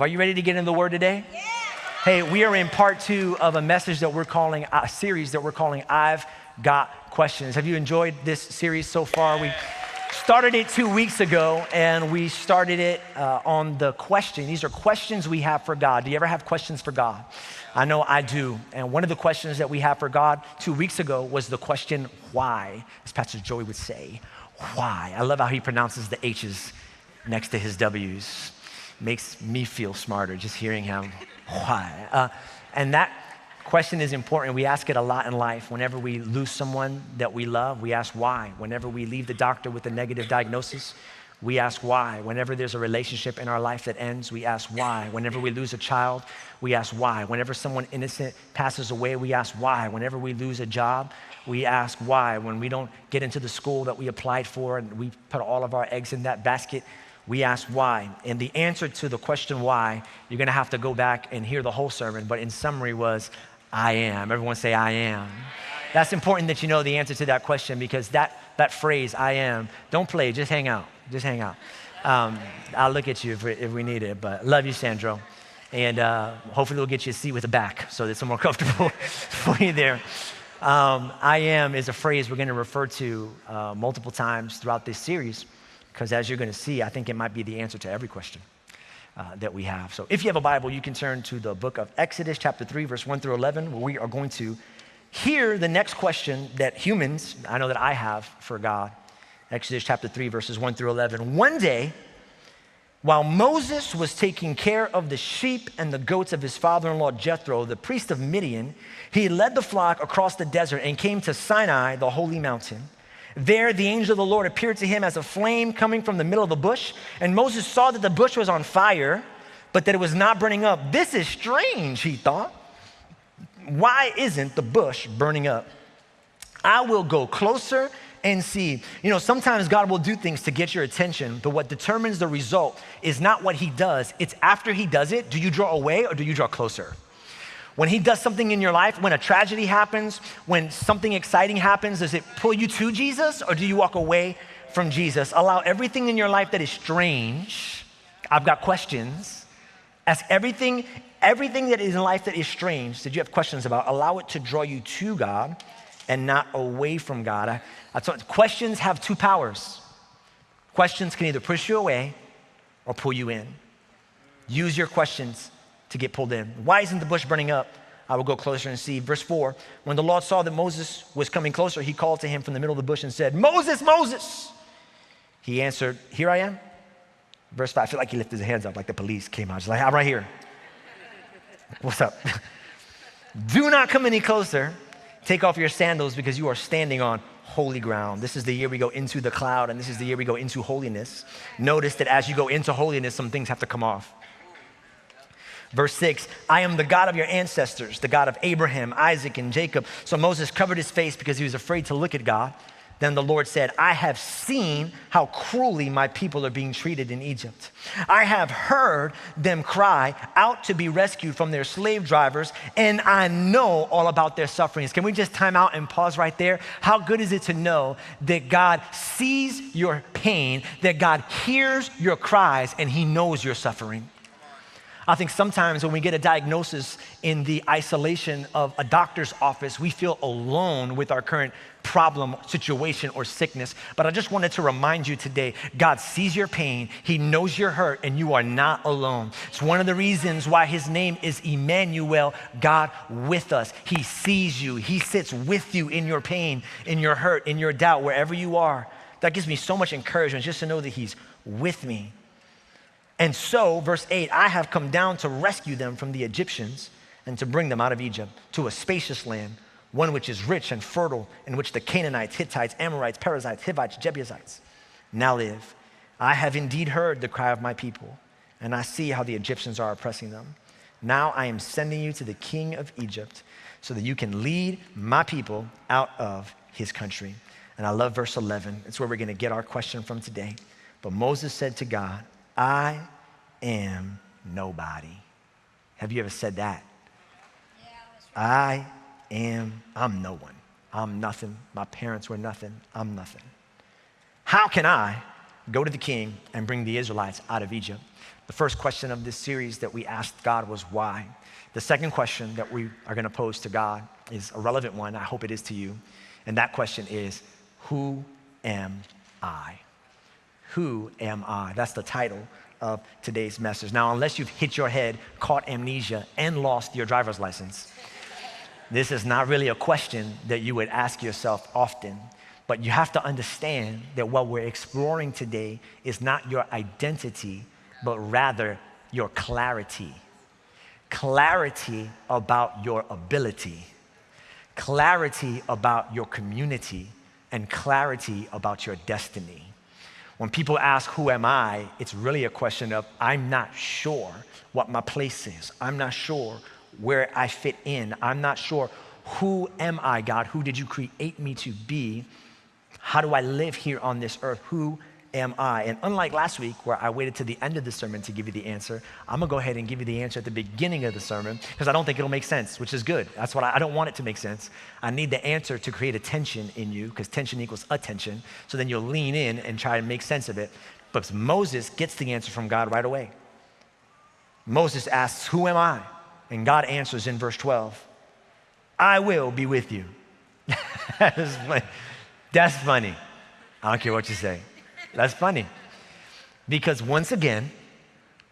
Are you ready to get into the Word today? Yeah. Hey, we are in part 2 of a message that we're calling, a series that we're calling, I've Got Questions. Have you enjoyed this series so far? We started it 2 weeks ago, and we started it on the question. These are questions we have for God. Do you ever have questions for God? I know I do. And one of the questions that we have for God 2 weeks ago was the question, why? As Pastor Joey would say, why? I love how he pronounces the H's next to his W's. Makes me feel smarter just hearing him. Why? And that question is important. We ask it a lot in life. Whenever we lose someone that we love, we ask why. Whenever we leave the doctor with a negative diagnosis, we ask why. Whenever there's a relationship in our life that ends, we ask why. Whenever we lose a child, we ask why. Whenever someone innocent passes away, we ask why. Whenever we lose a job, we ask why. When we don't get into the school that we applied for and we put all of our eggs in that basket, we ask why. And the answer to the question why, you're gonna have to go back and hear the whole sermon, but in summary was, I am. Everyone say, I am. That's important that you know the answer to that question, because that phrase, I am, don't play, just hang out. Just hang out. I'll look at you if we need it, but love you, Sandro. And hopefully we'll get you a seat with a back so that it's more comfortable for you there. I am is a phrase we're gonna refer to multiple times throughout this series, because as you're gonna see, I think it might be the answer to every question that we have. So if you have a Bible, you can turn to the book of Exodus chapter 3, verse 1 through 11, where we are going to hear the next question that humans, I know that I have for God. Exodus chapter 3, verses 1 through 11. One day, while Moses was taking care of the sheep and the goats of his father-in-law Jethro, the priest of Midian, he led the flock across the desert and came to Sinai, the holy mountain. There, the angel of the Lord appeared to him as a flame coming from the middle of the bush, and Moses saw that the bush was on fire, but that it was not burning up. This is strange, he thought. Why isn't the bush burning up? I will go closer and see. You know, sometimes God will do things to get your attention, but what determines the result is not what he does. It's after he does it, do you draw away or do you draw closer? When he does something in your life, when a tragedy happens, when something exciting happens, does it pull you to Jesus or do you walk away from Jesus? Allow everything in your life that is strange. I've got questions. Ask everything that is in life that is strange that you have questions about, allow it to draw you to God and not away from God. Questions have two powers. Questions can either push you away or pull you in. Use your questions to get pulled in. Why isn't the bush burning up? I will go closer and see. Verse 4, when the Lord saw that Moses was coming closer, he called to him from the middle of the bush and said, Moses, Moses. He answered, here I am. Verse 5, I feel like he lifted his hands up like the police came out. He's like, I'm right here. What's up? Do not come any closer. Take off your sandals because you are standing on holy ground. This is the year we go into the cloud, and this is the year we go into holiness. Notice that as you go into holiness, some things have to come off. Verse 6, I am the God of your ancestors, the God of Abraham, Isaac, and Jacob. So Moses covered his face because he was afraid to look at God. Then the Lord said, I have seen how cruelly my people are being treated in Egypt. I have heard them cry out to be rescued from their slave drivers, and I know all about their sufferings. Can we just time out and pause right there? How good is it to know that God sees your pain, that God hears your cries, and he knows your suffering? I think sometimes when we get a diagnosis in the isolation of a doctor's office, we feel alone with our current problem, situation, or sickness. But I just wanted to remind you today, God sees your pain, he knows your hurt, and you are not alone. It's one of the reasons why his name is Emmanuel, God with us. He sees you, he sits with you in your pain, in your hurt, in your doubt, wherever you are. That gives me so much encouragement just to know that he's with me. And so, verse 8, I have come down to rescue them from the Egyptians and to bring them out of Egypt to a spacious land, one which is rich and fertile, in which the Canaanites, Hittites, Amorites, Perizzites, Hivites, Jebusites now live. I have indeed heard the cry of my people, and I see how the Egyptians are oppressing them. Now I am sending you to the king of Egypt so that you can lead my people out of his country. And I love verse 11. It's where we're gonna get our question from today. But Moses said to God, I am nobody. Have you ever said that? Yeah, that's right. I'm no one. I'm nothing. My parents were nothing. I'm nothing. How can I go to the king and bring the Israelites out of Egypt? The first question of this series that we asked God was why. The second question that we are going to pose to God is a relevant one. I hope it is to you. And that question is, who am I? Who am I? That's the title of today's message. Now, unless you've hit your head, caught amnesia, and lost your driver's license, this is not really a question that you would ask yourself often. But you have to understand that what we're exploring today is not your identity, but rather your clarity. Clarity about your ability, clarity about your community, and clarity about your destiny. When people ask, who am I? It's really a question of, I'm not sure what my place is. I'm not sure where I fit in. I'm not sure, who am I, God? Who did you create me to be? How do I live here on this earth? Who am I? And unlike last week, where I waited to the end of the sermon to give you the answer, I'm gonna go ahead and give you the answer at the beginning of the sermon, because I don't think it'll make sense, which is good. That's what I don't want it to make sense. I need the answer to create a tension in you, because tension equals attention. So then you'll lean in and try to make sense of it. But Moses gets the answer from God right away. Moses asks, who am I? And God answers in verse 12, I will be with you. That's funny. I don't care what you say. That's funny. Because once again,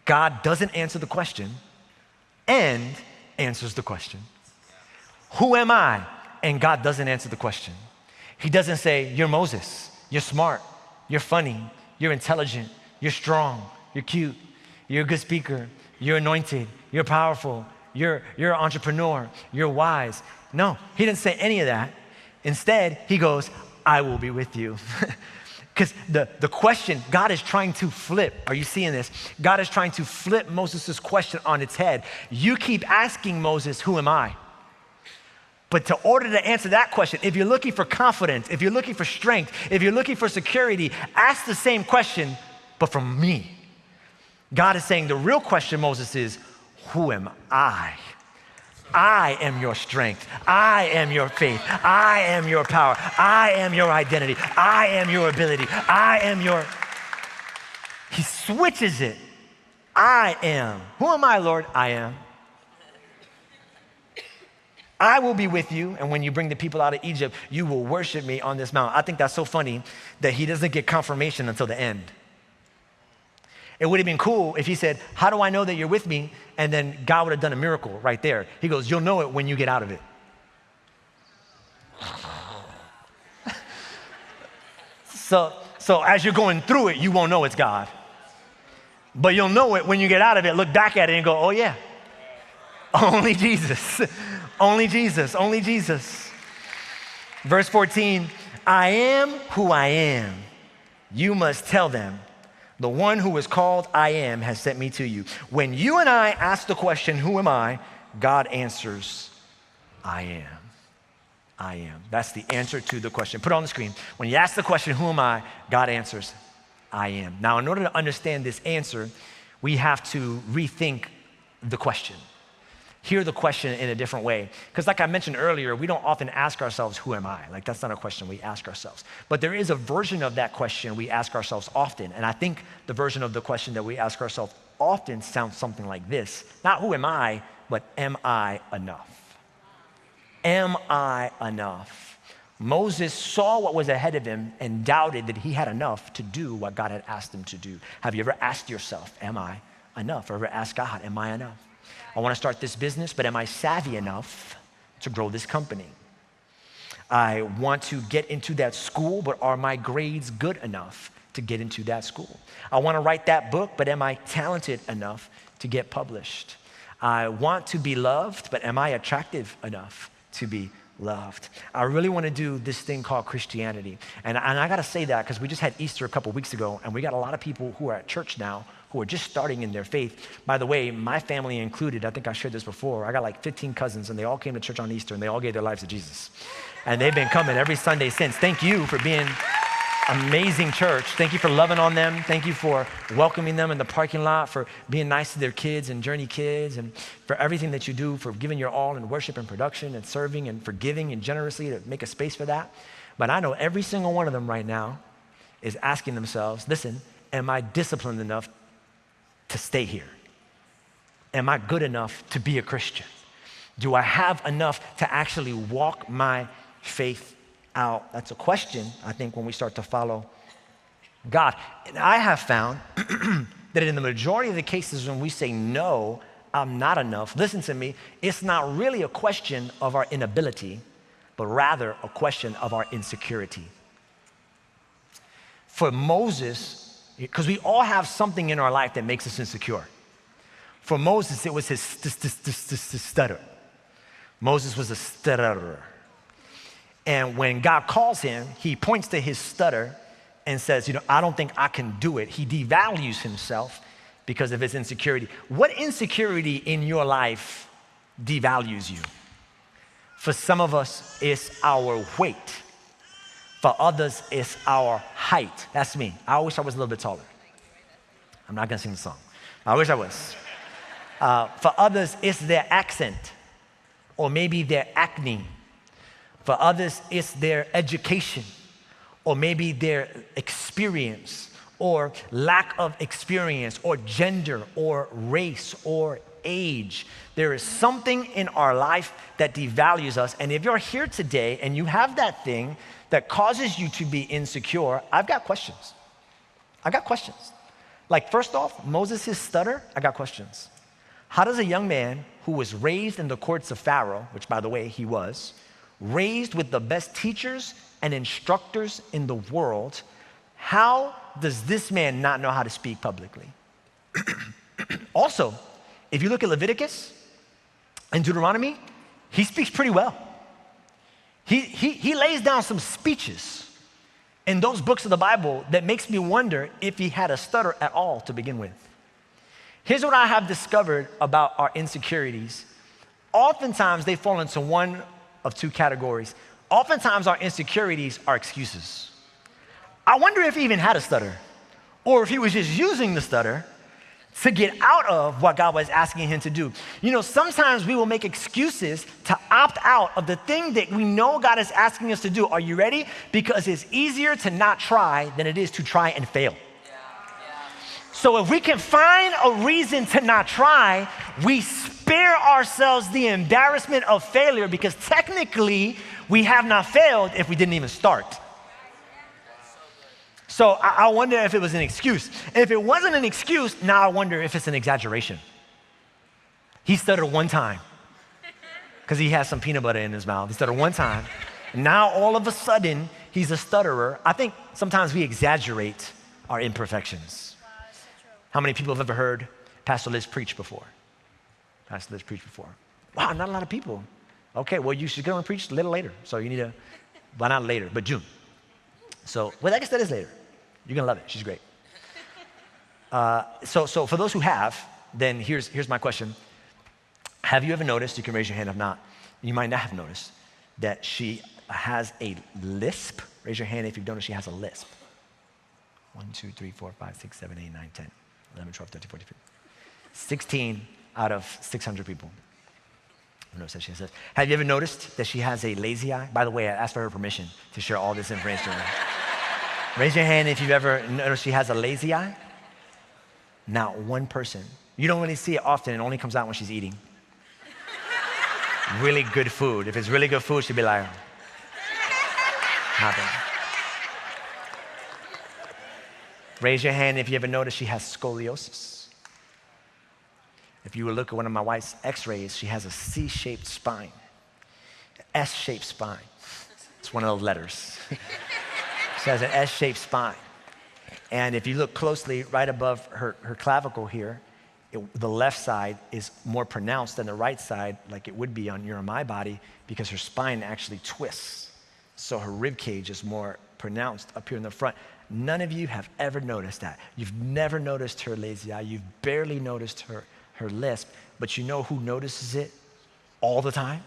God doesn't answer the question and answers the question. Who am I? And God doesn't answer the question. He doesn't say, you're Moses, you're smart, you're funny, you're intelligent, you're strong, you're cute, you're a good speaker, you're anointed, you're powerful, you're an entrepreneur, you're wise. No, he didn't say any of that. Instead, he goes, I will be with you. Because the question, God is trying to flip. Are you seeing this? God is trying to flip Moses' question on its head. You keep asking Moses, who am I? But to order to answer that question, if you're looking for confidence, if you're looking for strength, if you're looking for security, ask the same question, but from me. God is saying the real question, Moses, is, who am I? I am your strength. I am your faith. I am your power. I am your identity. I am your ability. I am your... He switches it. I am. Who am I, Lord? I am. I will be with you, and when you bring the people out of Egypt, you will worship me on this mountain. I think that's so funny that he doesn't get confirmation until the end. It would have been cool if he said, how do I know that you're with me? And then God would have done a miracle right there. He goes, you'll know it when you get out of it. So as you're going through it, you won't know it's God. But you'll know it when you get out of it, look back at it and go, oh yeah, only Jesus, only Jesus, only Jesus. Verse 14, I am who I am. You must tell them, the one who is called I am has sent me to you. When you and I ask the question, who am I? God answers, I am. I am. That's the answer to the question. Put it on the screen. When you ask the question, who am I? God answers, I am. Now, in order to understand this answer, we have to rethink the question. Hear the question in a different way. Because like I mentioned earlier, we don't often ask ourselves, who am I? Like that's not a question we ask ourselves. But there is a version of that question we ask ourselves often. And I think the version of the question that we ask ourselves often sounds something like this. Not who am I, but am I enough? Am I enough? Moses saw what was ahead of him and doubted that he had enough to do what God had asked him to do. Have you ever asked yourself, am I enough? Or ever asked God, am I enough? I want to start this business, but am I savvy enough to grow this company? I want to get into that school, but are my grades good enough to get into that school? I want to write that book, but am I talented enough to get published? I want to be loved, but am I attractive enough to be loved? I really want to do this thing called Christianity. And I got to say that because we just had Easter a couple weeks ago, and we got a lot of people who are at church now who are just starting in their faith. By the way, my family included, I think I shared this before, I got like 15 cousins and they all came to church on Easter and they all gave their lives to Jesus. And they've been coming every Sunday since. Thank you for being amazing church. Thank you for loving on them. Thank you for welcoming them in the parking lot, for being nice to their kids and Journey kids, and for everything that you do, for giving your all in worship and production and serving and for giving and generously to make a space for that. But I know every single one of them right now is asking themselves, listen, am I disciplined enough to stay here? Am I good enough to be a Christian? Do I have enough to actually walk my faith out? That's a question, I think, when we start to follow God. And I have found that in the majority of the cases when we say, no, I'm not enough, listen to me, it's not really a question of our inability, but rather a question of our insecurity. For Moses, because we all have something in our life that makes us insecure. For Moses, it was his stutter. Moses was a stutterer. And when God calls him, he points to his stutter and says, I don't think I can do it. He devalues himself because of his insecurity. What insecurity in your life devalues you? For some of us, it's our weight. For others, it's our height. That's me. I wish I was a little bit taller. I'm not gonna sing the song. I wish I was. For others, it's their accent, or maybe their acne. For others, it's their education, or maybe their experience, or lack of experience, or gender, or race, or age. There is something in our life that devalues us. And if you're here today and you have that thing that causes you to be insecure, I've got questions. Like, first off, Moses' stutter, I got questions. How does a young man who was raised in the courts of Pharaoh, which by the way, he was, raised with the best teachers and instructors in the world, how does this man not know how to speak publicly? Also, if you look at Leviticus and Deuteronomy, he speaks pretty well. He lays down some speeches in those books of the Bible that makes me wonder if he had a stutter at all to begin with. Here's what I have discovered about our insecurities. Oftentimes, they fall into one of two categories. Oftentimes, our insecurities are excuses. I wonder if he even had a stutter, or if he was just using the stutter to get out of what God was asking him to do. Sometimes we will make excuses to opt out of the thing that we know God is asking us to do. Are you ready? Because it's easier to not try than it is to try and fail. So if we can find a reason to not try, we spare ourselves the embarrassment of failure, because technically we have not failed if we didn't even start. So I wonder if it was an excuse. And if it wasn't an excuse, now I wonder if it's an exaggeration. He stuttered one time because he has some peanut butter in his mouth. He stuttered one time. And now all of a sudden, he's a stutterer. I think sometimes we exaggerate our imperfections. How many people have ever heard Pastor Liz preach before? Pastor Liz preach before. Wow, not a lot of people. Okay, well, you should go and preach a little later. So you need to, well, not later, but June. So, well, I guess that is later. You're gonna love it. She's great. So for those who have, then here's my question. Have you ever noticed, you can raise your hand if not, you might not have noticed, that she has a lisp? Raise your hand if you've noticed she has a lisp. 1, 2, 3, 4, 5, 6, 7, 8, 9, 10, 11, 12, 13, 14, 15. 16 out of 600 people. Notice she says. Have you ever noticed that she has a lazy eye? By the way, I asked for her permission to share all this information. Raise your hand if you've ever noticed she has a lazy eye. Not one person. You don't really see it often. It only comes out when she's eating. Really good food. If it's really good food, she'd be like, happen. Raise your hand if you ever noticed she has scoliosis. If you would look at one of my wife's x-rays, she has a C-shaped spine, S-shaped spine. It's one of those letters. She has an S-shaped spine. And if you look closely, right above her clavicle here, the left side is more pronounced than the right side, like it would be on your or my body, because her spine actually twists. So her rib cage is more pronounced up here in the front. None of you have ever noticed that. You've never noticed her lazy eye. You've barely noticed her lisp, but you know who notices it all the time?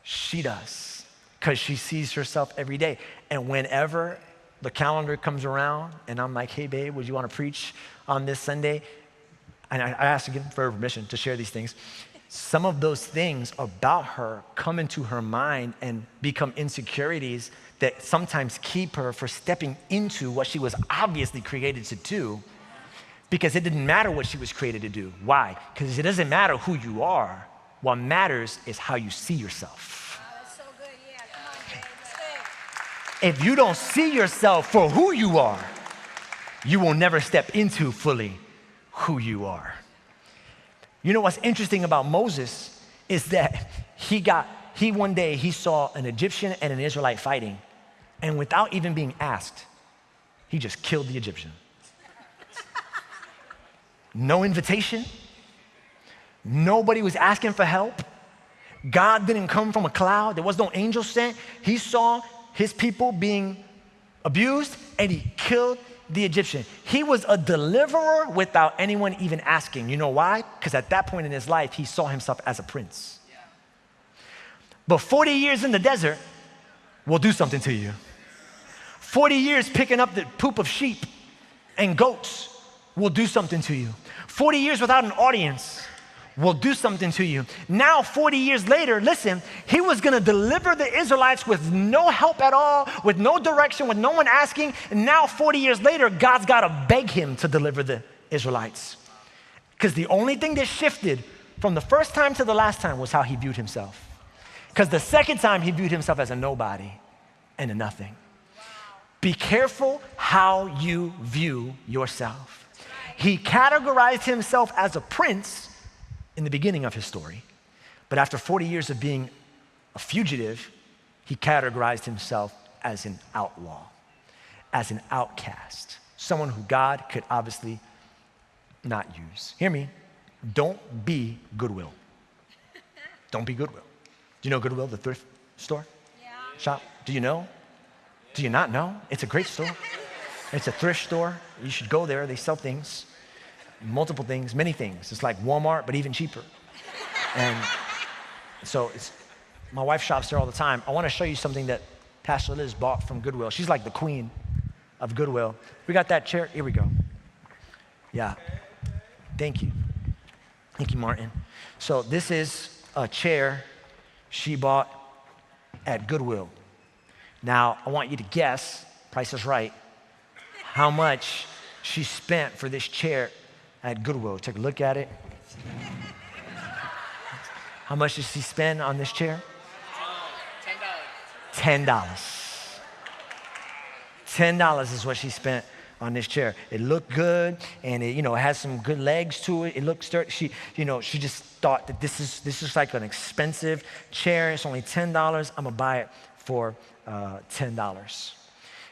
She does, because she sees herself every day. And whenever the calendar comes around and I'm like, hey babe, would you want to preach on this Sunday? And I asked again for her permission to share these things. Some of those things about her come into her mind and become insecurities that sometimes keep her from stepping into what she was obviously created to do. because it didn't matter what she was created to do. Why? Because it doesn't matter who you are. What matters is how you see yourself. Wow, that's so good. Yeah, come on, Jay. Let's go. If you don't see yourself for who you are, you will never step into fully who you are. You know what's interesting about Moses is that one day he saw an Egyptian and an Israelite fighting, and without even being asked, he just killed the Egyptian. No invitation. Nobody was asking for help. God didn't come from a cloud. There was no angel sent. He saw his people being abused, and he killed the Egyptian. He was a deliverer without anyone even asking. You know why? Because at that point in his life, he saw himself as a prince. But 40 years in the desert will do something to you. 40 years picking up the poop of sheep and goats will do something to you. 40 years without an audience will do something to you. Now, 40 years later, listen, he was gonna deliver the Israelites with no help at all, with no direction, with no one asking. And now, 40 years later, God's gotta beg him to deliver the Israelites. Because the only thing that shifted from the first time to the last time was how he viewed himself. Because the second time he viewed himself as a nobody and a nothing. Be careful how you view yourself. He categorized himself as a prince in the beginning of his story, but after 40 years of being a fugitive, he categorized himself as an outlaw, as an outcast, someone who God could obviously not use. Hear me, don't be Goodwill. Don't be Goodwill. Do you know Goodwill, the thrift store? Yeah. Shop? Do you know? Do you not know? It's a great store. It's a thrift store. You should go there. They sell things, multiple things, many things. It's like Walmart, but even cheaper. And so my wife shops there all the time. I want to show you something that Pastor Liz bought from Goodwill. She's like the queen of Goodwill. We got that chair. Here we go. Yeah. Thank you. Thank you, Martin. So this is a chair she bought at Goodwill. Now, I want you to guess, Price is Right, how much she spent for this chair at Goodwill. Take a look at it. How much did she spend on this chair? $10. $10 is what she spent on this chair. It looked good, and it has some good legs to it. It looked sturdy. She just thought that this is like an expensive chair. It's only $10. I'm gonna buy it for $10.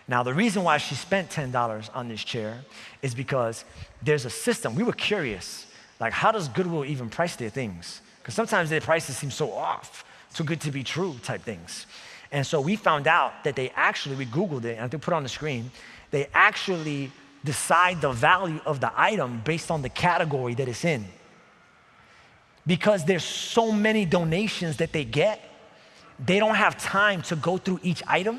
Now, the reason why she spent $10 on this chair is because there's a system. We were curious, like, how does Goodwill even price their things? Because sometimes their prices seem so off, too good to be true type things. And so we found out that we Googled it, and I think put it on the screen, they actually decide the value of the item based on the category that it's in. Because there's so many donations that they get, they don't have time to go through each item.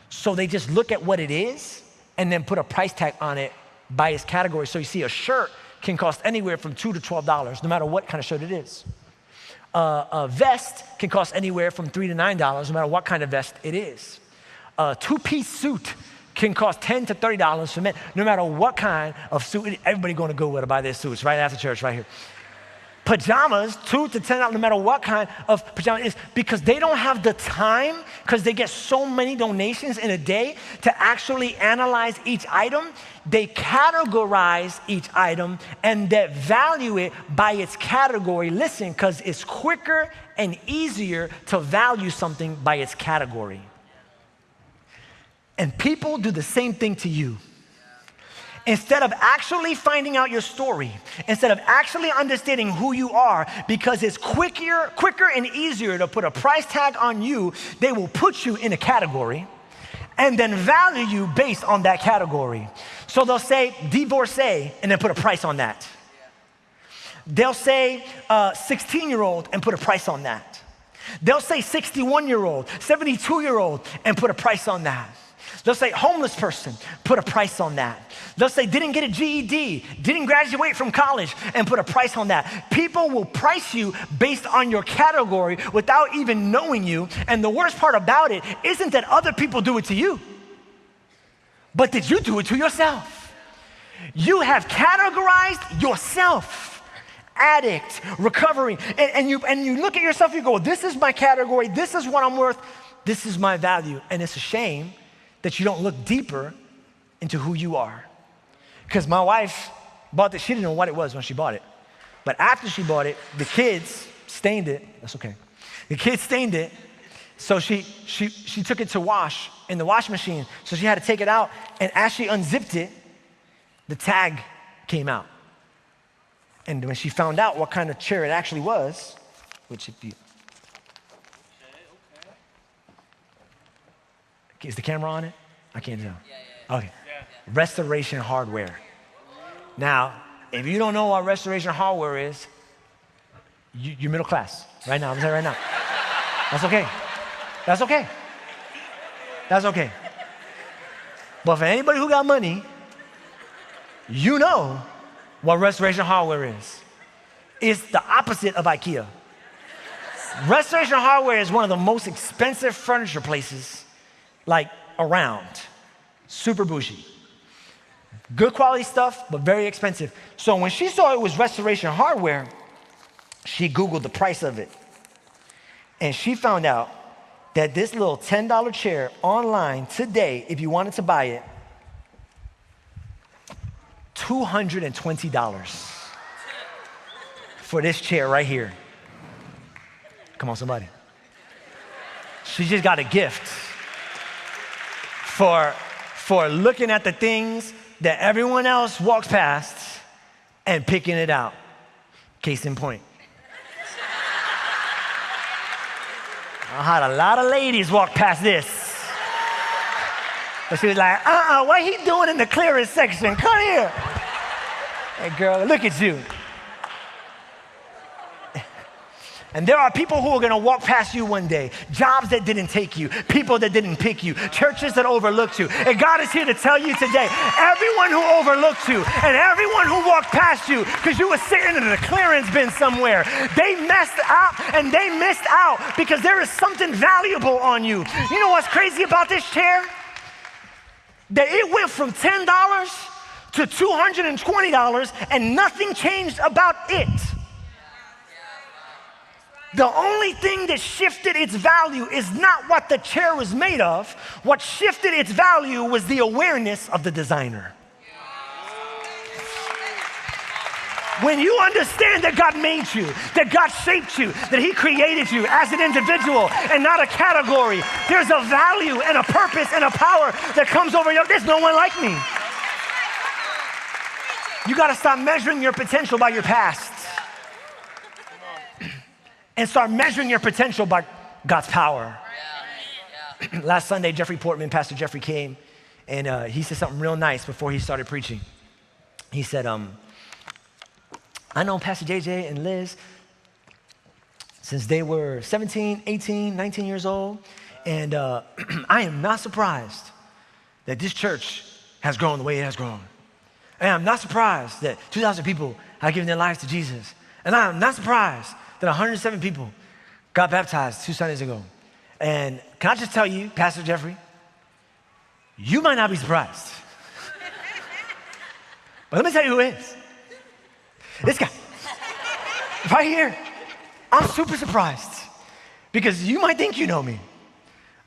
So they just look at what it is and then put a price tag on it by its category. So you see a shirt can cost anywhere from $2 to $12, no matter what kind of shirt it is. A vest can cost anywhere from $3 to $9, no matter what kind of vest it is. A two-piece suit can cost $10 to $30 for men, no matter what kind of suit. Everybody going to go to buy their suits right after church right here. Pajamas, $2 to $10, no matter what kind of pajama it is, because they don't have the time, because they get so many donations in a day to actually analyze each item. They categorize each item and they value it by its category. Listen, because it's quicker and easier to value something by its category. And people do the same thing to you. Instead of actually finding out your story, instead of actually understanding who you are, because it's quicker and easier to put a price tag on you, they will put you in a category and then value you based on that category. So they'll say divorcee and then put a price on that. They'll say 16-year-old and put a price on that. They'll say 61-year-old, 72-year-old and put a price on that. They'll say homeless person, put a price on that. They'll say didn't get a GED, didn't graduate from college, and put a price on that. People will price you based on your category without even knowing you. And the worst part about it isn't that other people do it to you, but that you do it to yourself. You have categorized yourself. Addict, recovery, and you look at yourself, you go, this is my category, this is what I'm worth, this is my value. And it's a shame that you don't look deeper into who you are. Because my wife bought this, she didn't know what it was when she bought it. But after she bought it, the kids stained it. That's okay. The kids stained it, so she took it to wash in the washing machine. So she had to take it out, and as she unzipped it, the tag came out. And when she found out what kind of chair it actually was, which if you... Is the camera on it? I can't tell. Okay. Restoration hardware. Now, if you don't know what restoration hardware is, you're middle class right now. I'm saying right now. That's okay. That's okay. That's okay. But for anybody who got money, you know what restoration hardware is. It's the opposite of IKEA. Restoration hardware is one of the most expensive furniture places like around. Super bougie. Good quality stuff, but very expensive. So when she saw it was restoration hardware, she Googled the price of it. And she found out that this little $10 chair online today, if you wanted to buy it, $220 for this chair right here. Come on, somebody. She just got a gift for looking at the things that everyone else walks past and picking it out. Case in point. I had a lot of ladies walk past this. But she was like, what he doing in the clearance section? Come here. Hey girl, look at you. And there are people who are gonna walk past you one day, jobs that didn't take you, people that didn't pick you, churches that overlooked you. And God is here to tell you today, everyone who overlooked you and everyone who walked past you because you were sitting in the clearance bin somewhere, they messed up and they missed out because there is something valuable on you. You know what's crazy about this chair? That it went from $10 to $220 and nothing changed about it. The only thing that shifted its value is not what the chair was made of. What shifted its value was the awareness of the designer. When you understand that God made you, that God shaped you, that He created you as an individual and not a category, there's a value and a purpose and a power that comes over you. There's no one like me. You got to stop measuring your potential by your past and start measuring your potential by God's power. Last Sunday, Pastor Jeffrey came, and he said something real nice before he started preaching. He said, I know Pastor JJ and Liz since they were 17, 18, 19 years old, and I am not surprised that this church has grown the way it has grown. And I'm not surprised that 2,000 people have given their lives to Jesus. And I'm not surprised that 107 people got baptized 2 Sundays ago. And can I just tell you, Pastor Jeffrey, you might not be surprised. But let me tell you who is. This guy, right here. I'm super surprised because you might think you know me,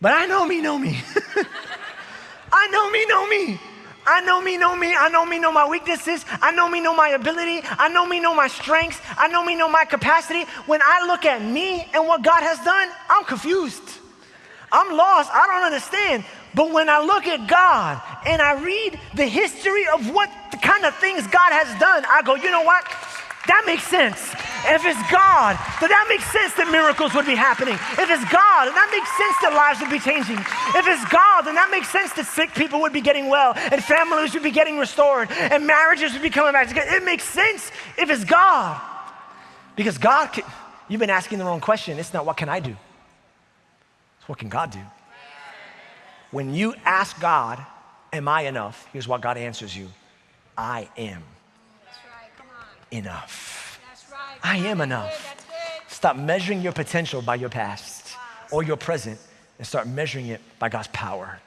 but I know me, know me. I know me, know me. I know me, know me. I know me, know my weaknesses. I know me, know my ability. I know me, know my strengths. I know me, know my capacity. When I look at me and what God has done, I'm confused. I'm lost. I don't understand. But when I look at God and I read the history of what the kind of things God has done, I go, you know what? That makes sense. If it's God, then that makes sense that miracles would be happening. If it's God, then that makes sense that lives would be changing. If it's God, then that makes sense that sick people would be getting well and families would be getting restored and marriages would be coming back together. It makes sense if it's God. Because God, you've been asking the wrong question. It's not what can I do? It's what can God do? When you ask God, am I enough? Here's what God answers you. I am enough. I am enough. Stop measuring your potential by your past or your present and start measuring it by God's power.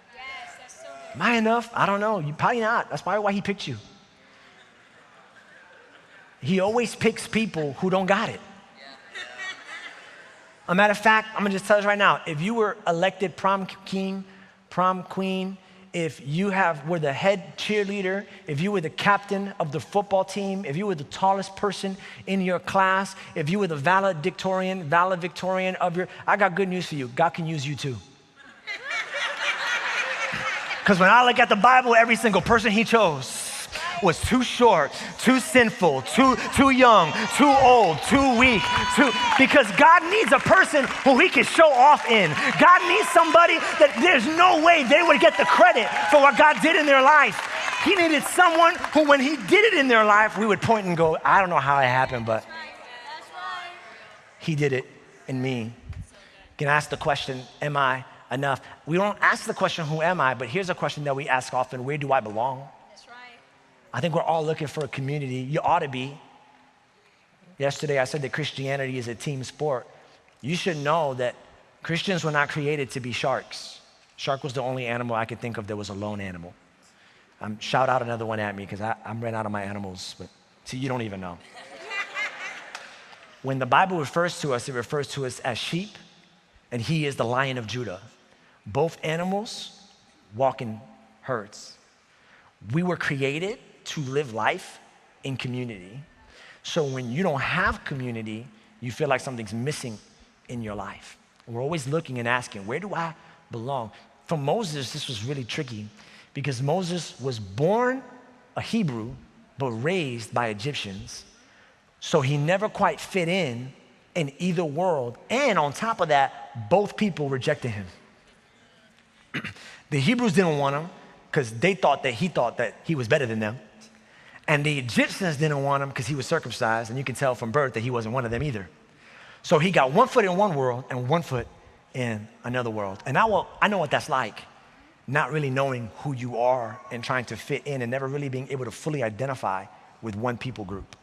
Am I enough? I don't know. You probably not. That's probably why He picked you. he always picks people who don't got it. A matter of fact, I'm gonna just tell you right now, if you were elected prom king, prom queen, if you were the head cheerleader, if you were the captain of the football team, if you were the tallest person in your class, if you were the valedictorian I got good news for you. God can use you too. Because when I look at the Bible, every single person he chose was too short, too sinful, too young, too old, too weak, because God needs a person who he can show off in. God needs somebody that there's no way they would get the credit for what God did in their life. He needed someone who, when he did it in their life, we would point and go, I don't know how it happened, but he did it in me. You can ask the question, am I enough? We don't ask the question, who am I? But here's a question that we ask often, where do I belong? I think we're all looking for a community. You ought to be. Yesterday I said that Christianity is a team sport. You should know that Christians were not created to be sharks. Shark was the only animal I could think of that was a lone animal. Shout out another one at me because I'm ran out of my animals, but see, you don't even know. When the Bible refers to us, it refers to us as sheep, and he is the Lion of Judah. Both animals walk in herds. We were created to live life in community. So when you don't have community, you feel like something's missing in your life. We're always looking and asking, where do I belong? For Moses, this was really tricky because Moses was born a Hebrew, but raised by Egyptians. So he never quite fit in either world. And on top of that, both people rejected him. The Hebrews didn't want him because he thought that he was better than them. And the Egyptians didn't want him because he was circumcised, and you can tell from birth that he wasn't one of them either. So he got one foot in one world and one foot in another world. And I know what that's like, not really knowing who you are and trying to fit in and never really being able to fully identify with one people group.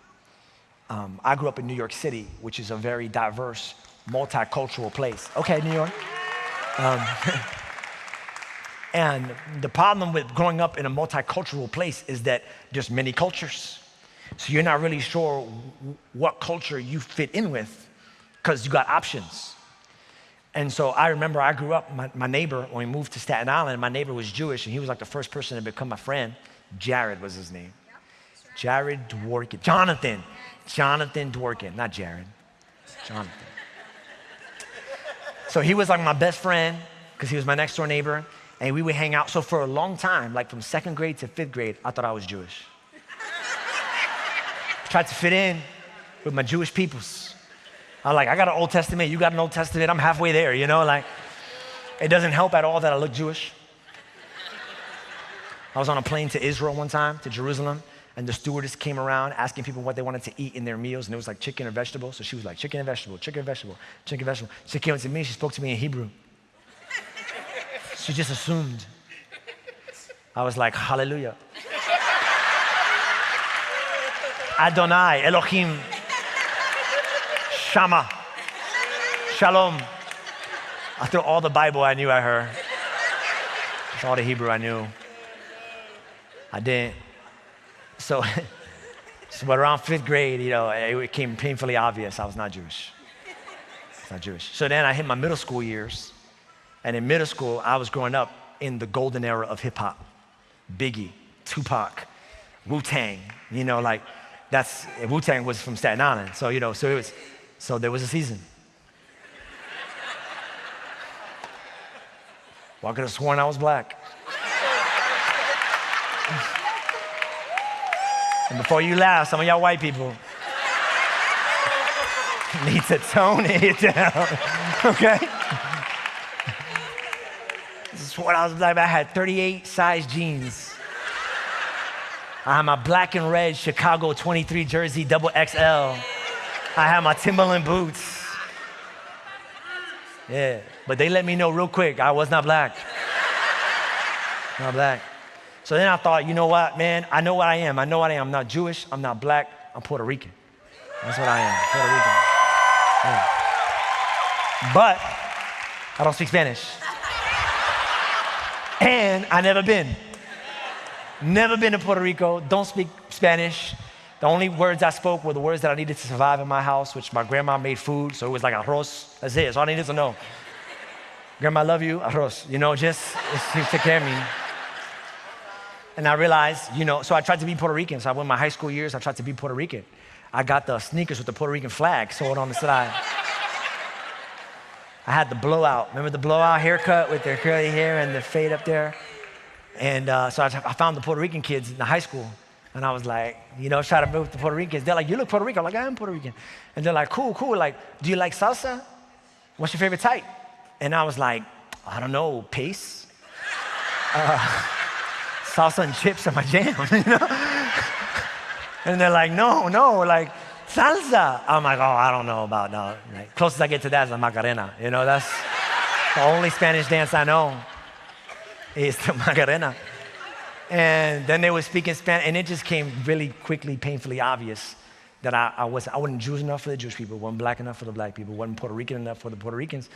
I grew up in New York City, which is a very diverse, multicultural place. Okay, New York. And the problem with growing up in a multicultural place is that there's many cultures. So you're not really sure what culture you fit in with because you got options. And so I remember I grew up, my neighbor, when we moved to Staten Island, my neighbor was Jewish and he was like the first person to become my friend. Jared was his name. Jared Dworkin. Jonathan Dworkin, not Jared. Jonathan. So he was like my best friend because he was my next door neighbor. And we would hang out. So for a long time, like from 2nd grade to 5th grade, I thought I was Jewish. Tried to fit in with my Jewish peoples. I'm like, I got an Old Testament, you got an Old Testament, I'm halfway there, like, it doesn't help at all that I look Jewish. I was on a plane to Israel one time, to Jerusalem, and the stewardess came around asking people what they wanted to eat in their meals, and it was like chicken or vegetable. So she was like, chicken and vegetable, chicken and vegetable, chicken and vegetable. She came to me, she spoke to me in Hebrew. She just assumed. I was like, hallelujah. Adonai, Elohim, Shama, Shalom. After all the Bible I knew I heard, that's all the Hebrew I knew. I didn't. So but around 5th grade, it became painfully obvious I was not Jewish. I was not Jewish. So then I hit my middle school years. And in middle school, I was growing up in the golden era of hip hop. Biggie, Tupac, Wu-Tang, Wu-Tang was from Staten Island. So there was a season. Well, I could have sworn I was black. And before you laugh, some of y'all white people need to tone it down, okay? This is what I was like. I had 38 size jeans. I had my black and red Chicago 23 jersey, double XL. I had my Timberland boots. Yeah, but they let me know real quick I was not black. Not black. So then I thought, you know what, man? I know what I am. I'm not Jewish. I'm not black. I'm Puerto Rican. That's what I am, Puerto Rican. Yeah. But I don't speak Spanish. And I never been to Puerto Rico, don't speak Spanish. The only words I spoke were the words that I needed to survive in my house, which my grandma made food, so it was like arroz. That's it. That's all I needed to know. Grandma, I love you, arroz. She took care of me. And I realized, so I tried to be Puerto Rican. So I went my high school years, I tried to be Puerto Rican. I got the sneakers with the Puerto Rican flag sewed on the side. I had the blowout. Remember the blowout haircut with their curly hair and the fade up there? And so I found the Puerto Rican kids in the high school. And I was like, try to move the Puerto Rican kids. They're like, you look Puerto Rican. I'm like, I am Puerto Rican. And they're like, cool. Like, do you like salsa? What's your favorite type? And I was like, I don't know, pace? Salsa and chips are my jam, And they're like, no, like salsa. I'm like, I don't know about that. Like, closest I get to that is the Macarena. That's the only Spanish dance I know is the Macarena. And then they were speaking Spanish, and it just came really quickly, painfully obvious that I wasn't Jewish enough for the Jewish people, wasn't black enough for the black people, wasn't Puerto Rican enough for the Puerto Ricans.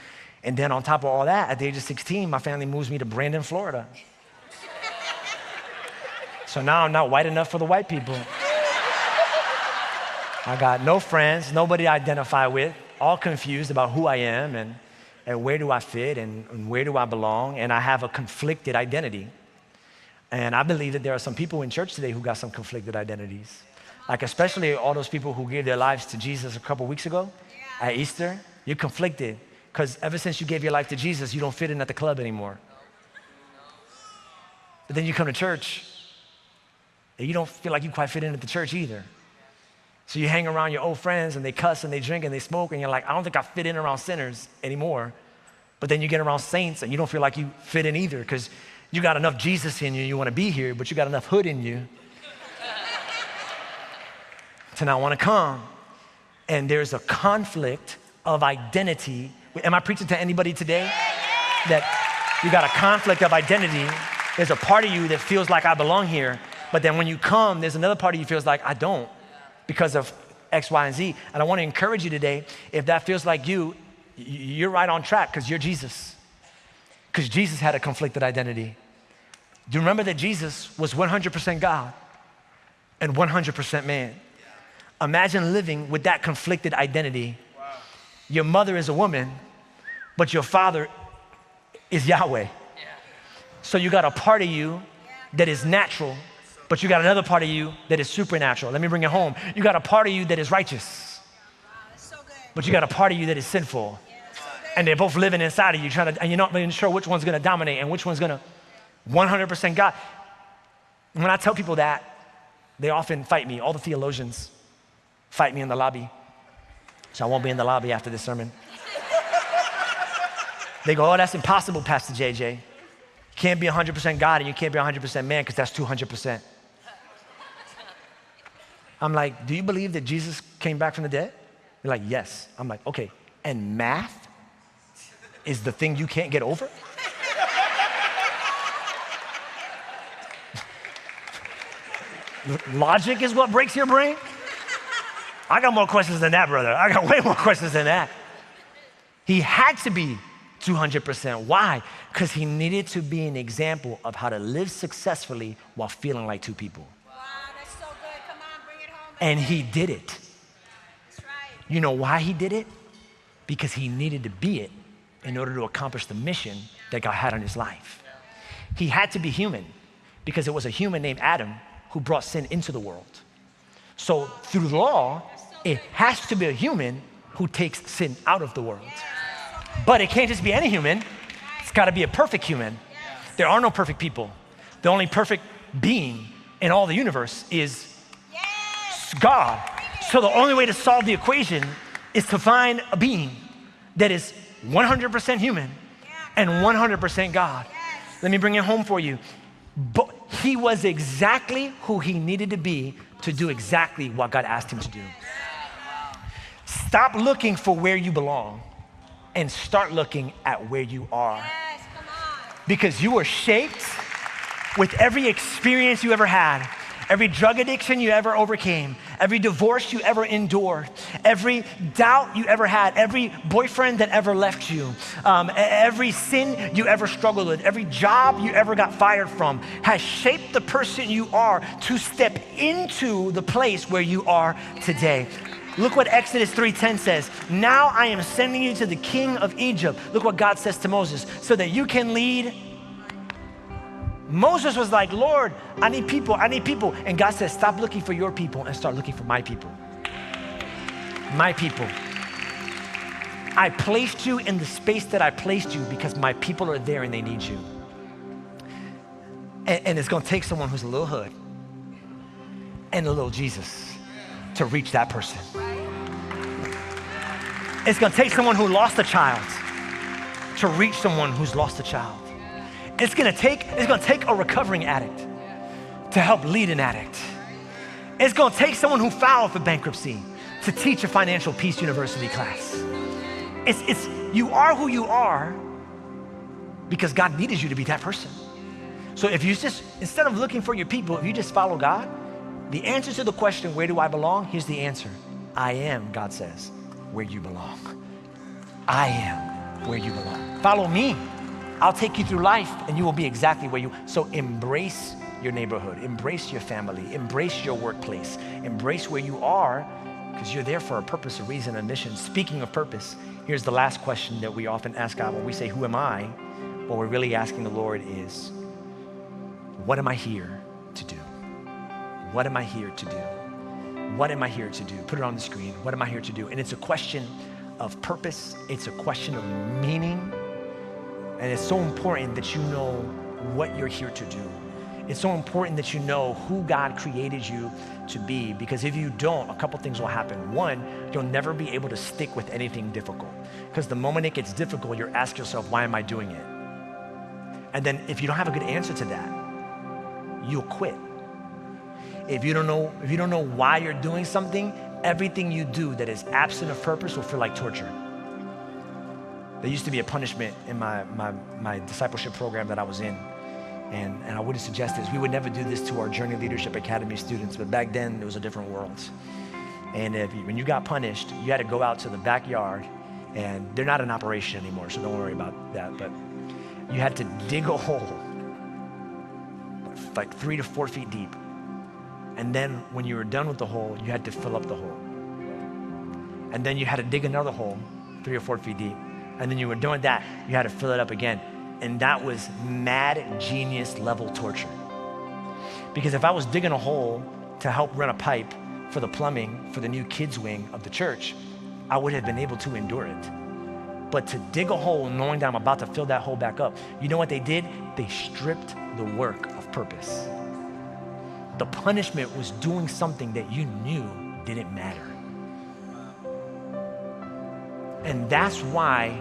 And then on top of all that, at the age of 16, my family moves me to Brandon, Florida. So now I'm not white enough for the white people. I got no friends, nobody to identify with, all confused about who I am and where do I fit and where do I belong, and I have a conflicted identity. And I believe that there are some people in church today who got some conflicted identities. Like especially all those people who gave their lives to Jesus a couple weeks ago at Easter, you're conflicted because ever since you gave your life to Jesus, you don't fit in at the club anymore. But then you come to church and you don't feel like you quite fit in at the church either. So you hang around your old friends and they cuss and they drink and they smoke and you're like, I don't think I fit in around sinners anymore. But then you get around saints and you don't feel like you fit in either because you got enough Jesus in you, you want to be here, but you got enough hood in you to not want to come. And there's a conflict of identity. Am I preaching to anybody today? That you got a conflict of identity. There's a part of you that feels like I belong here, but then when you come, there's another part of you that feels like I don't because of X, Y, and Z. And I want to encourage you today, if that feels like you're right on track because you're Jesus. Because Jesus had a conflicted identity. Do you remember that Jesus was 100% God and 100% man? Imagine living with that conflicted identity. Wow. Your mother is a woman, but your father is Yahweh. Yeah. So you got a part of you that is natural, but you got another part of you that is supernatural. Let me bring it home. You got a part of you that is righteous, So but you got a part of you that is sinful. And they're both living inside of you, and you're not really sure which one's gonna dominate and which one's gonna 100% God. When I tell people that, they often fight me. All the theologians fight me in the lobby. So I won't be in the lobby after this sermon. They go, oh, that's impossible, Pastor JJ. You can't be 100% God and you can't be 100% man because that's 200%. I'm like, do you believe that Jesus came back from the dead? They're like, yes. I'm like, okay, and math is the thing you can't get over? Logic is what breaks your brain? I got more questions than that, brother. I got way more questions than that. He had to be 200%. Why? Because he needed to be an example of how to live successfully while feeling like two people. Wow, that's so good. Come on, bring it home. And he did it. That's right. You know why he did it? Because he needed to be it in order to accomplish the mission that God had on his life. He had to be human because it was a human named Adam who brought sin into the world. So through the law, it has to be a human who takes sin out of the world. But it can't just be any human. It's got to be a perfect human. There are no perfect people. The only perfect being in all the universe is God. So the only way to solve the equation is to find a being that is 100% human and 100% God. Let me bring it home for you. But he was exactly who he needed to be to do exactly what God asked him to do. Stop looking for where you belong and start looking at where you are. Yes, come on. Because you were shaped with every experience you ever had. every drug addiction you ever overcame, every divorce you ever endured, every doubt you ever had, every boyfriend that ever left you, every sin you ever struggled with, every job you ever got fired from has shaped the person you are to step into the place where you are today. Look what Exodus 3:10 says. Now I am sending you to the king of Egypt. Look what God says to Moses, so that you can lead. Moses was like, Lord, I need people. And God says, stop looking for your people and start looking for my people. My people. I placed you in the space that I placed you because my people are there and they need you. And it's gonna take someone who's a little hood and a little Jesus to reach that person. It's gonna take someone who lost a child to reach someone who's lost a child. It's gonna take a recovering addict to help lead an addict. It's gonna take someone who filed for bankruptcy to teach a financial peace university class. You are who you are because God needed you to be that person. So if you just, instead of looking for your people, if you just follow God, the answer to the question, where do I belong? Here's the answer. I am, God says, where you belong. I am where you belong. Follow me. I'll take you through life and you will be exactly where you. So embrace your neighborhood, embrace your family, embrace your workplace, embrace where you are because you're there for a purpose, a reason, a mission. Speaking of purpose, here's the last question that we often ask God when we say, who am I? What we're really asking the Lord is, what am I here to do? What am I here to do? What am I here to do? Put it on the screen. What am I here to do? And it's a question of purpose. It's a question of meaning. And it's so important that you know what you're here to do. It's so important that you know who God created you to be, because if you don't, a couple things will happen. One, you'll never be able to stick with anything difficult, because the moment it gets difficult, you're asking yourself, why am I doing it? And then if you don't have a good answer to that, you'll quit. If you don't know why you're doing something, everything you do that is absent of purpose will feel like torture. There used to be a punishment in my discipleship program that I was in. And I wouldn't suggest this. We would never do this to our Journey Leadership Academy students, but back then it was a different world. And when you got punished, you had to go out to the backyard, and they're not in operation anymore, so don't worry about that. But you had to dig a hole, like 3 to 4 feet deep. And then when you were done with the hole, you had to fill up the hole. And then you had to dig another hole, 3 or 4 feet deep. And then you were doing that, you had to fill it up again. And that was mad genius level torture. Because if I was digging a hole to help run a pipe for the plumbing for the new kids wing of the church, I would have been able to endure it. But to dig a hole knowing that I'm about to fill that hole back up, you know what they did? They stripped the work of purpose. The punishment was doing something that you knew didn't matter. And that's why,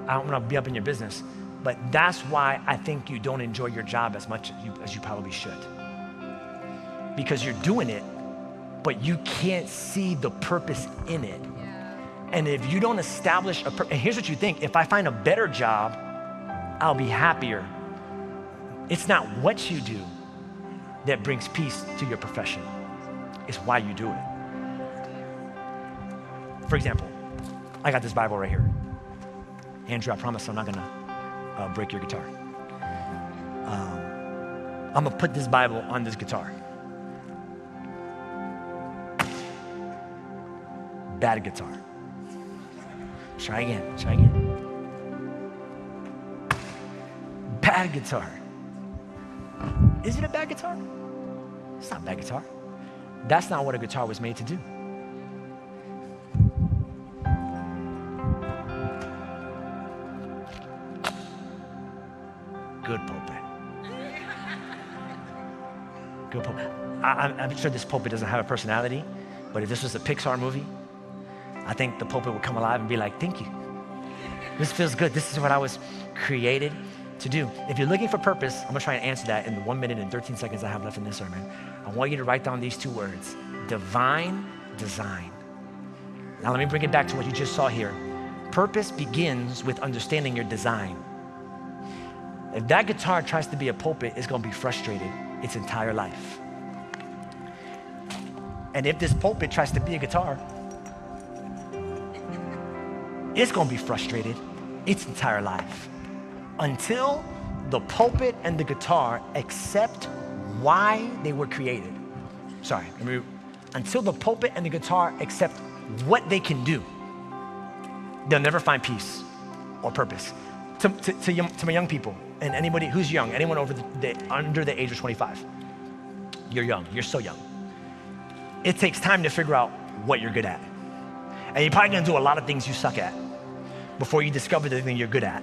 I don't want to be up in your business, but that's why I think you don't enjoy your job as much as you probably should. Because you're doing it, but you can't see the purpose in it. And if you don't establish and here's what you think, if I find a better job, I'll be happier. It's not what you do that brings peace to your profession. It's why you do it. For example, I got this Bible right here. Andrew, I promise I'm not gonna break your guitar. I'm gonna put this Bible on this guitar. Bad guitar. Try again. Bad guitar. Is it a bad guitar? It's not a bad guitar. That's not what a guitar was made to do. Good pulpit. Good pulpit. I'm sure this pulpit doesn't have a personality, but if this was a Pixar movie, I think the pulpit would come alive and be like, thank you. This feels good. This is what I was created to do. If you're looking for purpose, I'm gonna try and answer that in the 1 minute and 13 seconds I have left in this sermon. I want you to write down these 2 words, divine design. Now let me bring it back to what you just saw here. Purpose begins with understanding your design. If that guitar tries to be a pulpit, it's gonna be frustrated its entire life. And if this pulpit tries to be a guitar, it's gonna be frustrated its entire life until the pulpit and the guitar accept why they were created. Until the pulpit and the guitar accept what they can do, they'll never find peace or purpose. To my young people, and anybody who's young, anyone under the age of 25, you're young, you're so young. It takes time to figure out what you're good at. And you're probably gonna do a lot of things you suck at before you discover the thing you're good at.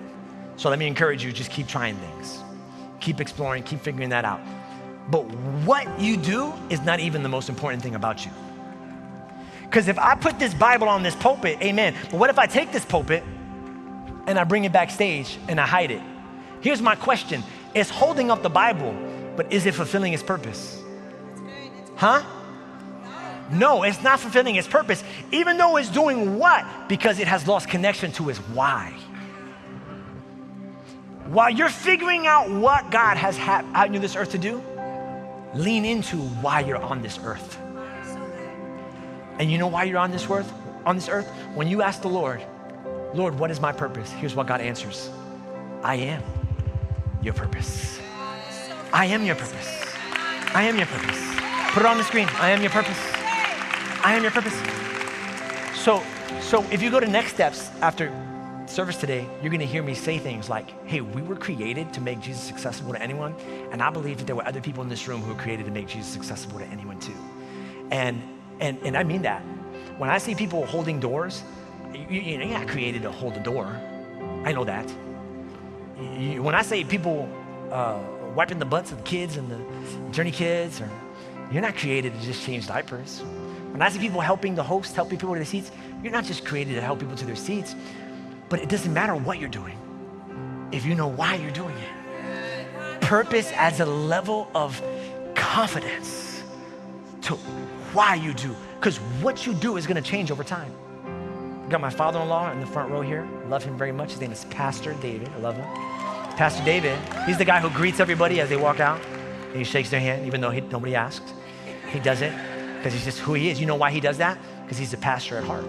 So let me encourage you, just keep trying things. Keep exploring, keep figuring that out. But what you do is not even the most important thing about you. Because if I put this Bible on this pulpit, amen, but what if I take this pulpit and I bring it backstage and I hide it? Here's my question. It's holding up the Bible, but is it fulfilling its purpose? Huh? No, it's not fulfilling its purpose, even though it's doing what? Because it has lost connection to its why. While you're figuring out what God has out in this earth to do, lean into why you're on this earth. And you know why you're on this earth? When you ask the Lord, Lord, what is my purpose? Here's what God answers. I am your purpose. I am your purpose. I am your purpose. Put it on the screen. I am your purpose. I am your purpose. So if you go to next steps after service today, you're gonna hear me say things like, hey, we were created to make Jesus accessible to anyone. And I believe that there were other people in this room who were created to make Jesus accessible to anyone too. And I mean that. When I see people holding doors, you're not created to hold the door. I know that. When I say people wiping the butts of the kids and the journey kids, you're not created to just change diapers. When I see people helping the host, helping people to their seats, you're not just created to help people to their seats, but it doesn't matter what you're doing if you know why you're doing it. Purpose adds a level of confidence to why you do, because what you do is gonna change over time. I got my father-in-law in the front row here. I love him very much. His name is Pastor David. I love him. Pastor David, he's the guy who greets everybody as they walk out. And he shakes their hand, even though nobody asks. He does it because he's just who he is. You know why he does that? Because he's a pastor at heart.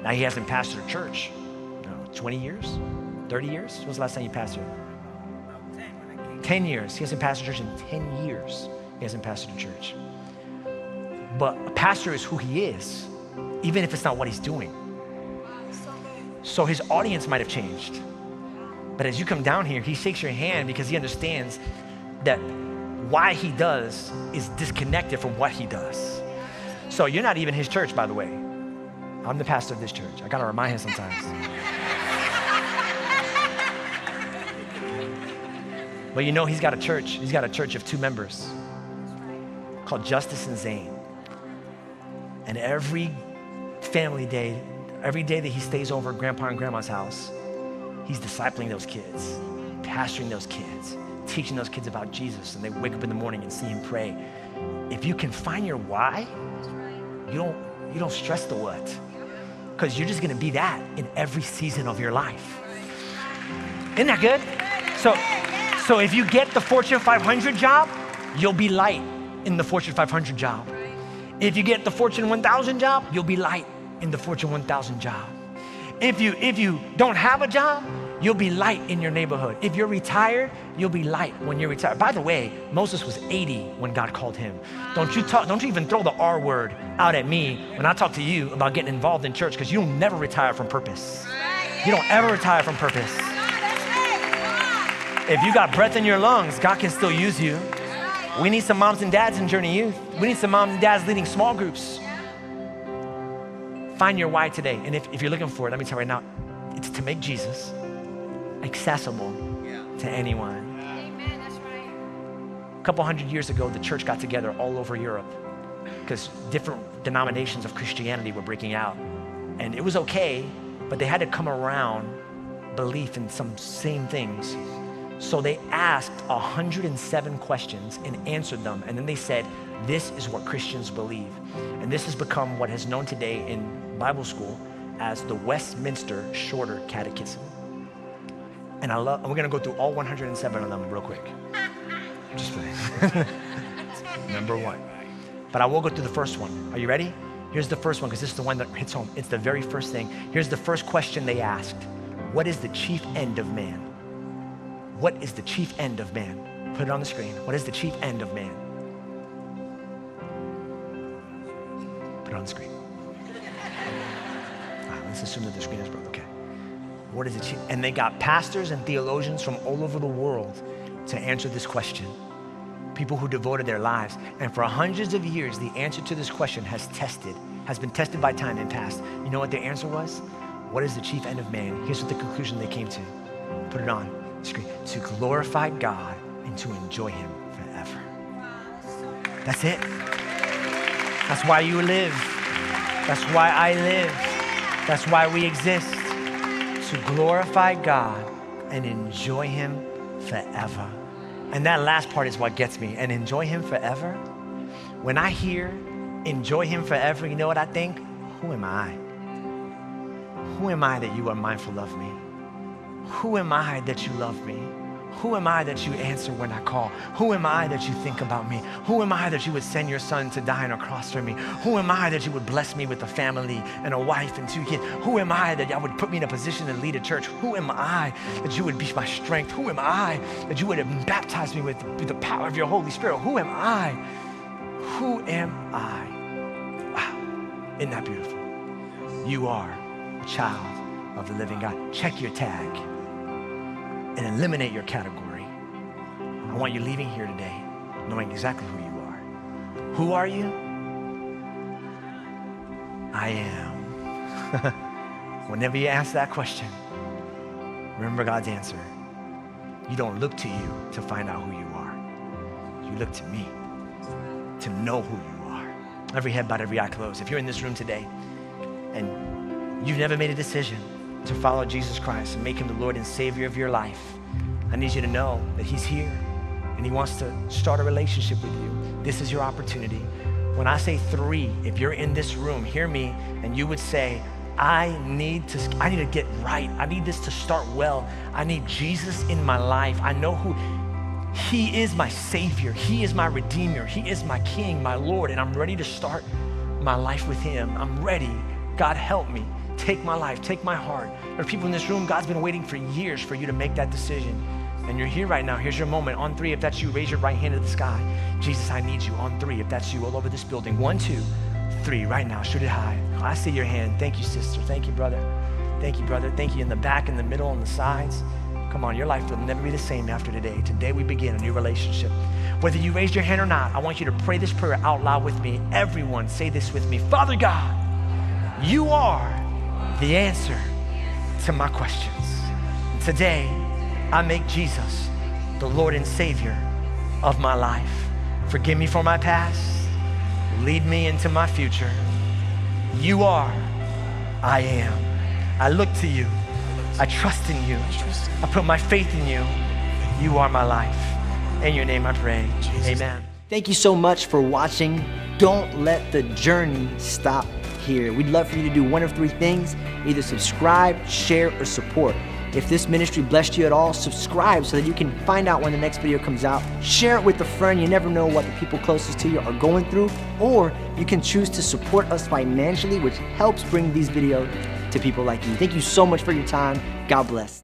Now, he hasn't pastored a church, 20 years, 30 years? When was the last time you pastored? 10 years. He hasn't pastored a church in 10 years. He hasn't pastored a church. But a pastor is who he is, even if it's not what he's doing. So his audience might have changed. But as you come down here, he shakes your hand because he understands that why he does is disconnected from what he does. So you're not even his church, by the way. I'm the pastor of this church. I gotta remind him sometimes. But you know he's got a church. He's got a church of 2 members called Justice and Zane. And every family day, every day that he stays over at Grandpa and Grandma's house, he's discipling those kids, pastoring those kids, teaching those kids about Jesus, and they wake up in the morning and see him pray. If you can find your why, you don't stress the what, because you're just gonna be that in every season of your life. Isn't that good? So if you get the Fortune 500 job, you'll be light in the Fortune 500 job. If you get the Fortune 1000 job, you'll be light in the Fortune 1000 job. If you don't have a job, you'll be light in your neighborhood. If you're retired, you'll be light when you're retired. By the way, Moses was 80 when God called him. Don't you even throw the R word out at me when I talk to you about getting involved in church, because you'll never retire from purpose. You don't ever retire from purpose. If you got breath in your lungs, God can still use you. We need some moms and dads in Journey Youth. We need some moms and dads leading small groups. Find your why today. And if you're looking for it, let me tell you right now, it's to make Jesus accessible to anyone. Amen, that's right. A couple hundred years ago, the church got together all over Europe because different denominations of Christianity were breaking out. And it was okay, but they had to come around belief in some same things. So they asked 107 questions and answered them. And then they said, this is what Christians believe. And this has become what is known today in Bible school as the Westminster Shorter Catechism. And we're gonna go through all 107 of them real quick. Just kidding. Number 1, but I will go through the first one. Are you ready? Here's the first one, because this is the one that hits home. It's the very first thing. Here's the first question they asked. What is the chief end of man? What is the chief end of man? Put it on the screen. What is the chief end of man? Put it on the screen. All right, let's assume that the screen is broken. Okay. What is the chief? And they got pastors and theologians from all over the world to answer this question. People who devoted their lives. And for hundreds of years, the answer to this question has been tested by time and past. You know what the answer was? What is the chief end of man? Here's what the conclusion they came to. Put it on the screen. To glorify God and to enjoy him forever. That's it. That's why you live. That's why I live. That's why we exist. To glorify God and enjoy him forever. And that last part is what gets me. And enjoy him forever. When I hear enjoy him forever, you know what I think? Who am I? Who am I that you are mindful of me? Who am I that you love me? Who am I that you answer when I call? Who am I that you think about me? Who am I that you would send your son to die on a cross for me? Who am I that you would bless me with a family and a wife and 2 kids? Who am I that y'all would put me in a position to lead a church? Who am I that you would be my strength? Who am I that you would have baptized me with the power of your Holy Spirit? Who am I? Who am I? Wow, isn't that beautiful? You are a child of the living God. Check your tag and eliminate your category. I want you leaving here today knowing exactly who you are. Who are you? I am. Whenever you ask that question, remember God's answer. You don't look to you to find out who you are. You look to me to know who you are. Every head bowed, every eye closed. If you're in this room today and you've never made a decision to follow Jesus Christ and make him the Lord and Savior of your life, I need you to know that he's here and he wants to start a relationship with you. This is your opportunity. When I say 3, if you're in this room, hear me, and you would say, I need to get right. I need this to start well. I need Jesus in my life. I know who he is, my Savior. He is my Redeemer. He is my King, my Lord, and I'm ready to start my life with him. I'm ready. God, help me. Take my life, take my heart. There are people in this room, God's been waiting for years for you to make that decision. And you're here right now. Here's your moment. On 3, if that's you, raise your right hand to the sky. Jesus, I need you. On 3, if that's you, all over this building. 1, 2, 3, right now. Shoot it high. I see your hand. Thank you, sister. Thank you, brother. Thank you, brother. Thank you in the back, in the middle, on the sides. Come on, your life will never be the same after today. Today we begin a new relationship. Whether you raised your hand or not, I want you to pray this prayer out loud with me. Everyone, say this with me. Father God, you are the answer to my questions. Today, I make Jesus the Lord and Savior of my life. Forgive me for my past. Lead me into my future. You are, I am. I look to you. I trust in you. I put my faith in you. You are my life. In your name I pray. Amen. Thank you so much for watching. Don't let the journey stop here. We'd love for you to do one of 3 things. Either subscribe, share, or support. If this ministry blessed you at all, subscribe so that you can find out when the next video comes out. Share it with a friend. You never know what the people closest to you are going through. Or you can choose to support us financially, which helps bring these videos to people like you. Thank you so much for your time. God bless.